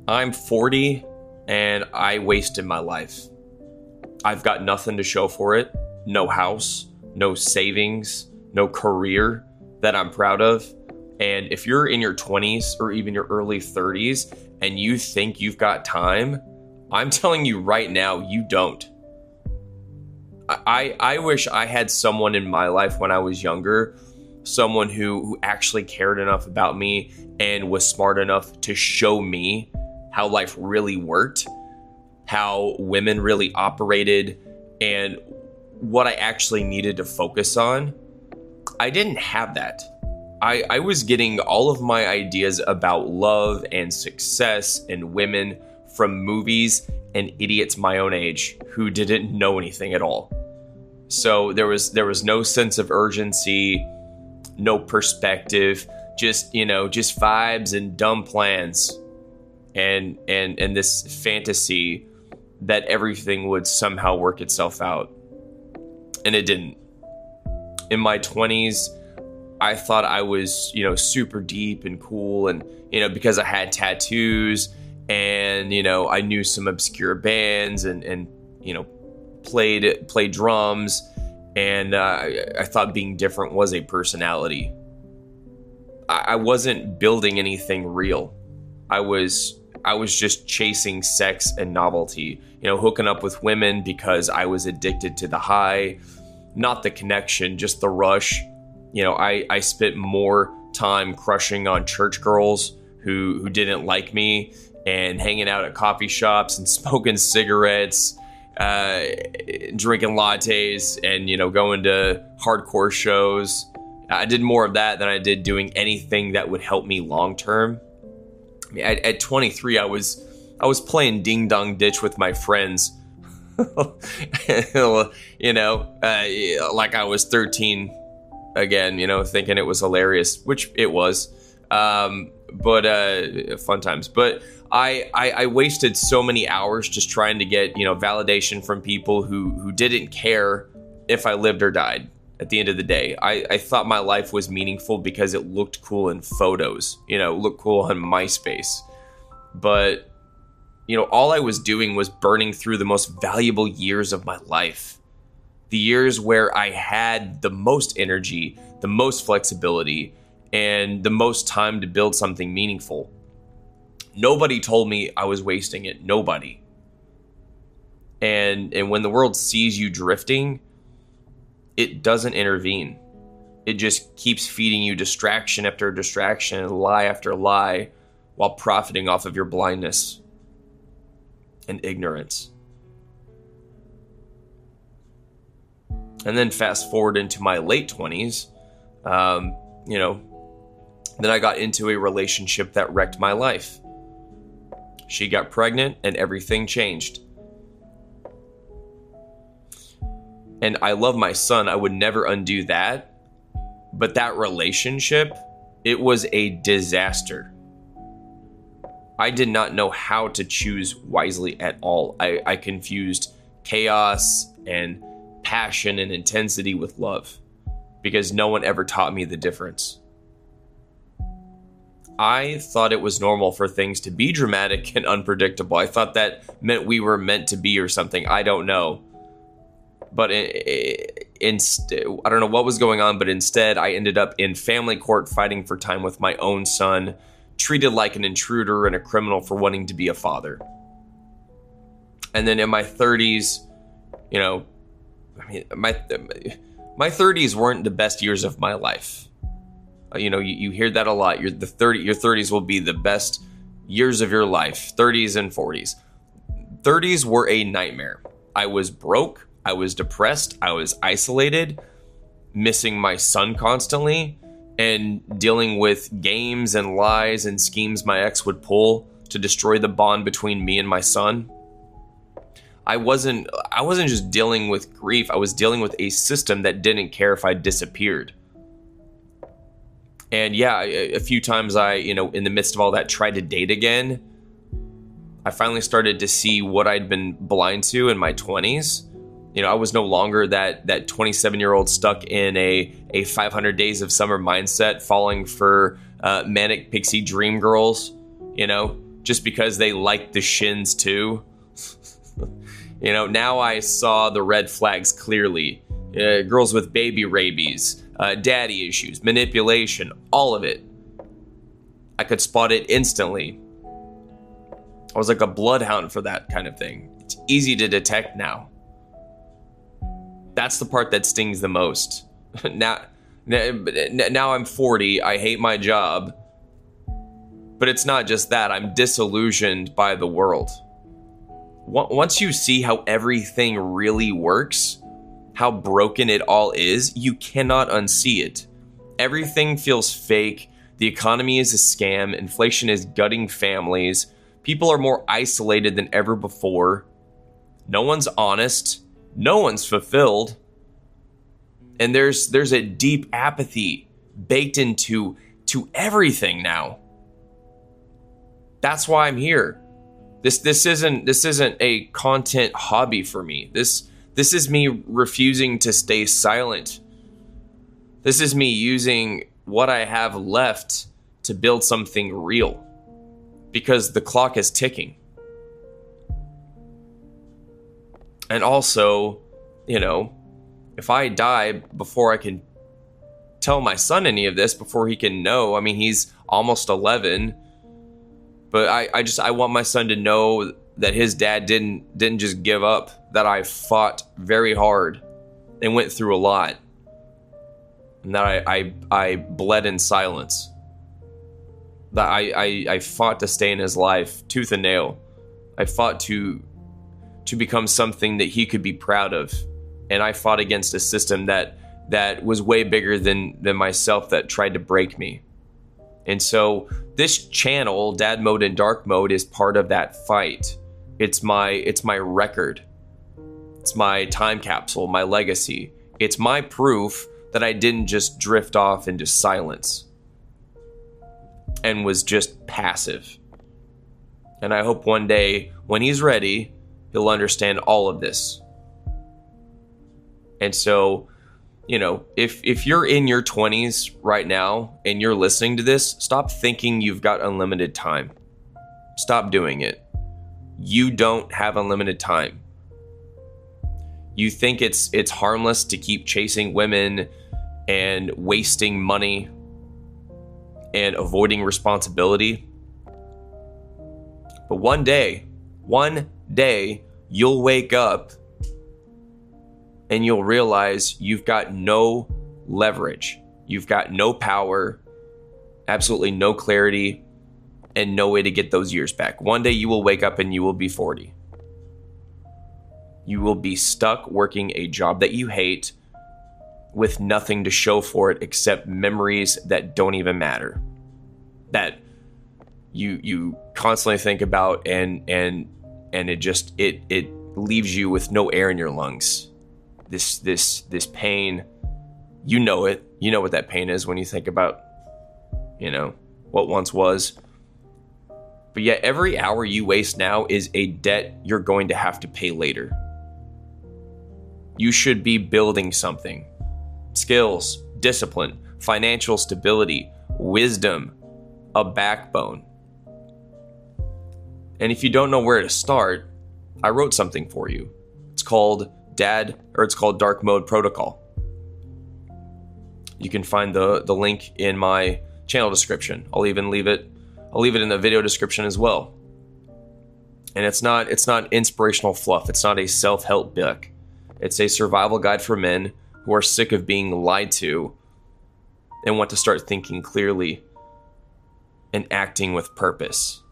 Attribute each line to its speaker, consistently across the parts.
Speaker 1: I'm 40 and I wasted my life. I've got nothing to show for it. No house, no savings, no career that I'm proud of. And if you're in your 20s or even your early 30s and you think you've got time, I'm telling you right now, you don't. I wish I had someone in my life when I was younger, someone who actually cared enough about me and was smart enough to show me how life really worked, how women really operated, and what I actually needed to focus on. I didn't have that. I was getting all of my ideas about love and success and women from movies and idiots my own age who didn't know anything at all. So there was no sense of urgency, no perspective, just vibes and dumb plans and this fantasy that everything would somehow work itself out. And it didn't. In my 20s, I thought I was, super deep and cool, and because I had tattoos and I knew some obscure bands and played drums, and I thought being different was a personality. I wasn't building anything real. I was just chasing sex and novelty, hooking up with women because I was addicted to the high, not the connection, just the rush. I spent more time crushing on church girls who didn't like me and hanging out at coffee shops and smoking cigarettes, drinking lattes and, going to hardcore shows. I did more of that than I did doing anything that would help me long term. I mean, at 23, I was playing ding dong ditch with my friends, like I was 13 again, thinking it was hilarious, which it was, but fun times. But I wasted so many hours just trying to get, validation from people who didn't care if I lived or died. At the end of the day, I thought my life was meaningful because it looked cool in photos, looked cool on MySpace. But, all I was doing was burning through the most valuable years of my life. The years where I had the most energy, the most flexibility, and the most time to build something meaningful. Nobody told me I was wasting it. Nobody. And when the world sees you drifting, it doesn't intervene. It just keeps feeding you distraction after distraction, lie after lie, while profiting off of your blindness and ignorance. And then fast forward into my late 20s, then I got into a relationship that wrecked my life. She got pregnant and everything changed. And I love my son. I would never undo that. But that relationship, it was a disaster. I did not know how to choose wisely at all. I confused chaos and passion and intensity with love because no one ever taught me the difference. I thought it was normal for things to be dramatic and unpredictable. I thought that meant we were meant to be or something. I don't know. But instead, I don't know what was going on, but instead I ended up in family court fighting for time with my own son, treated like an intruder and a criminal for wanting to be a father. And then in my 30s, my 30s weren't the best years of my life. You hear that a lot. Your 30s will be the best years of your life, 30s and 40s. 30s were a nightmare. I was broke. I was depressed. I was isolated, missing my son constantly, and dealing with games and lies and schemes my ex would pull to destroy the bond between me and my son. I wasn't just dealing with grief. I was dealing with a system that didn't care if I disappeared. And yeah, a few times I, in the midst of all that, tried to date again. I finally started to see what I'd been blind to in my 20s. I was no longer that 27-year-old stuck in a 500 days of summer mindset, falling for manic pixie dream girls, just because they like the shins too. Now I saw the red flags clearly. Girls with baby rabies, daddy issues, manipulation, all of it. I could spot it instantly. I was like a bloodhound for that kind of thing. It's easy to detect now. That's the part that stings the most. Now I'm 40, I hate my job. But it's not just that, I'm disillusioned by the world. Once you see how everything really works, how broken it all is, you cannot unsee it. Everything feels fake. The economy is a scam. Inflation is gutting families. People are more isolated than ever before. No one's honest. No one's fulfilled. And there's a deep apathy baked into everything now. That's why I'm here. This isn't a content hobby for me. This is me refusing to stay silent. This is me using what I have left to build something real. Because the clock is ticking. And also, if I die before I can tell my son any of this, before he can know, he's almost 11. But I want my son to know that his dad didn't just give up, that I fought very hard and went through a lot. And that I bled in silence. That I fought to stay in his life tooth and nail. I fought to become something that he could be proud of. And I fought against a system that was way bigger than myself, that tried to break me. And so this channel, Dad Mode and Dark Mode, is part of that fight. It's my record. It's my time capsule, my legacy. It's my proof that I didn't just drift off into silence and was just passive. And I hope one day, when he's ready, he'll understand all of this. And so, if you're in your 20s right now and you're listening to this, stop thinking you've got unlimited time. Stop doing it. You don't have unlimited time. You think it's harmless to keep chasing women and wasting money and avoiding responsibility. But one day, you'll wake up and you'll realize you've got no leverage. You've got no power, absolutely no clarity, and no way to get those years back. One day you will wake up and you will be 40. You will be stuck working a job that you hate with nothing to show for it except memories that don't even matter. That you constantly think about and it leaves you with no air in your lungs. This pain, you know it. You know what that pain is when you think about, what once was. But yet every hour you waste now is a debt you're going to have to pay later. You should be building something. Skills, discipline, financial stability, wisdom, a backbone. And if you don't know where to start, I wrote something for you. It's called Dark Mode Protocol. You can find the link in my channel description. I'll leave it in the video description as well. And it's not inspirational fluff. It's not a self-help book. It's a survival guide for men who are sick of being lied to and want to start thinking clearly and acting with purpose.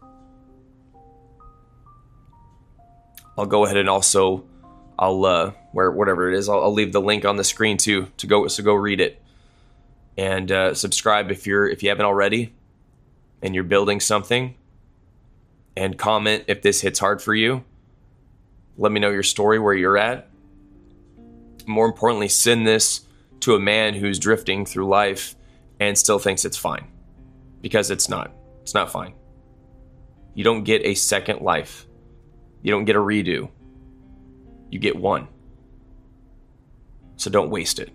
Speaker 1: I'll go ahead and also whatever it is, I'll leave the link on the screen too to go read it. And subscribe if you haven't already and you're building something, and comment if this hits hard for you. Let me know your story, where you're at. More importantly, send this to a man who's drifting through life and still thinks it's fine, because it's not fine. You don't get a second life. You don't get a redo. You get one. So don't waste it.